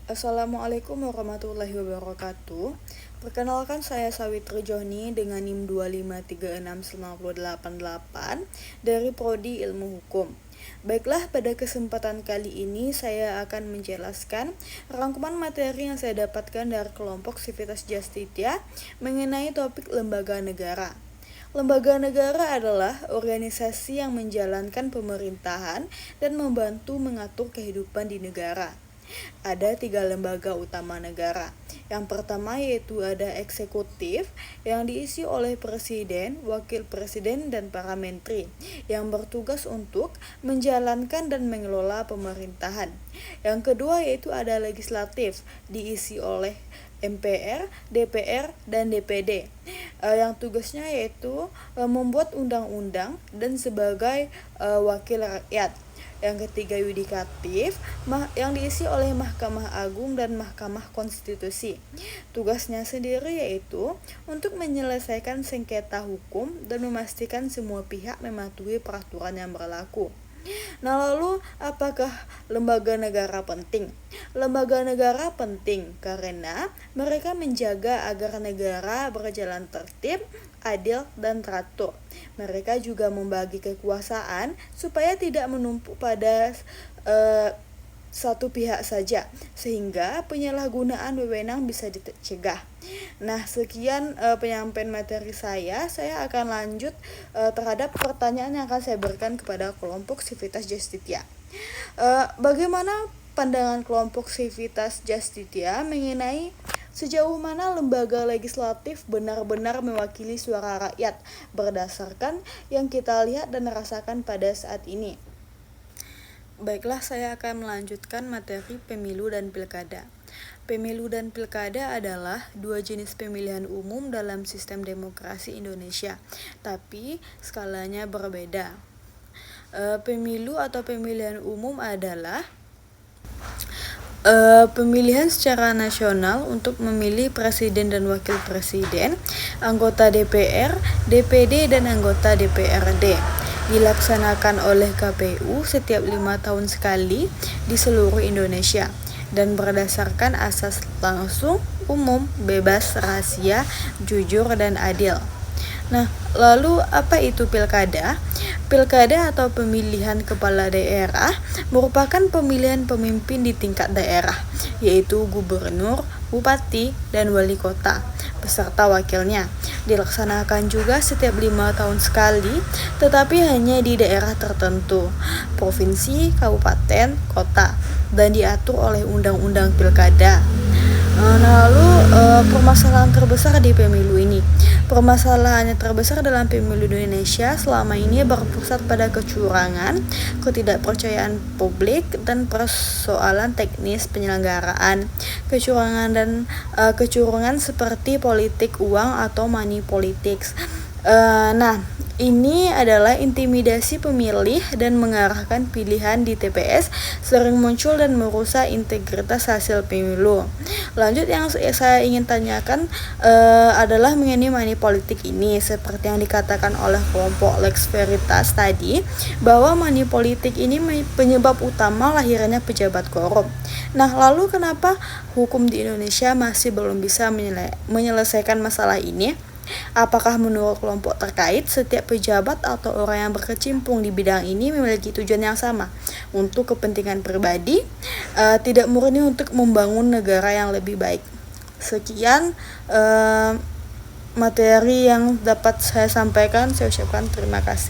Assalamualaikum warahmatullahi wabarakatuh. Perkenalkan, saya Sawitri Johni dengan NIM 2536988 dari Prodi Ilmu Hukum. Baiklah, pada kesempatan kali ini saya akan menjelaskan rangkuman materi yang saya dapatkan dari kelompok Civitas Justitia mengenai topik lembaga negara. Lembaga negara adalah organisasi yang menjalankan pemerintahan dan membantu mengatur kehidupan di negara. Ada 3 lembaga utama negara. Yang pertama yaitu ada eksekutif yang diisi oleh presiden, wakil presiden, dan para menteri yang bertugas untuk menjalankan dan mengelola pemerintahan. Yang kedua yaitu ada legislatif diisi oleh MPR, DPR, dan DPD yang tugasnya yaitu membuat undang-undang dan sebagai wakil rakyat. Yang ketiga yudikatif yang diisi oleh Mahkamah Agung dan Mahkamah Konstitusi. Tugasnya sendiri yaitu untuk menyelesaikan sengketa hukum dan memastikan semua pihak mematuhi peraturan yang berlaku. Nah, lalu apakah lembaga negara penting? Lembaga negara penting karena mereka menjaga agar negara berjalan tertib, adil, dan teratur. Mereka juga membagi kekuasaan supaya tidak menumpuk pada satu pihak saja, sehingga penyalahgunaan wewenang bisa dicegah. Nah, sekian penyampaian materi saya akan lanjut terhadap pertanyaan yang akan saya berikan kepada kelompok Civitas Justitia. Bagaimana pandangan kelompok Civitas Justitia mengenai sejauh mana lembaga legislatif benar-benar mewakili suara rakyat berdasarkan yang kita lihat dan rasakan pada saat ini? Baiklah, saya akan melanjutkan materi pemilu dan pilkada. Pemilu dan pilkada adalah 2 jenis pemilihan umum dalam sistem demokrasi Indonesia, tapi skalanya berbeda. Pemilu atau pemilihan umum adalah pemilihan secara nasional untuk memilih presiden dan wakil presiden, anggota DPR, DPD, dan anggota DPRD. Dilaksanakan oleh KPU setiap 5 tahun sekali di seluruh Indonesia dan berdasarkan asas langsung, umum, bebas, rahasia, jujur, dan adil. Nah, lalu apa itu pilkada? Pilkada atau pemilihan kepala daerah merupakan pemilihan pemimpin di tingkat daerah, yaitu gubernur, bupati, dan wali kota, beserta wakilnya. Dilaksanakan juga setiap 5 tahun sekali, tetapi hanya di daerah tertentu, provinsi, kabupaten, kota, dan diatur oleh Undang-Undang Pilkada. Lalu permasalahan terbesar di pemilu ini. Permasalahannya terbesar dalam pemilu Indonesia selama ini berpusat pada kecurangan, ketidakpercayaan publik, dan persoalan teknis penyelenggaraan. Kecurangan seperti politik uang atau money politics. Ini adalah intimidasi pemilih dan mengarahkan pilihan di TPS sering muncul dan merusak integritas hasil pemilu. Lanjut, yang saya ingin tanyakan adalah mengenai money politik ini, seperti yang dikatakan oleh kelompok Lex Veritas tadi, bahwa money politik ini penyebab utama lahirnya pejabat korup. Nah, lalu kenapa hukum di Indonesia masih belum bisa menyelesaikan masalah ini? Apakah menurut kelompok terkait setiap pejabat atau orang yang berkecimpung di bidang ini memiliki tujuan yang sama untuk kepentingan pribadi, tidak murni untuk membangun negara yang lebih baik? Sekian materi yang dapat saya sampaikan. Saya ucapkan terima kasih.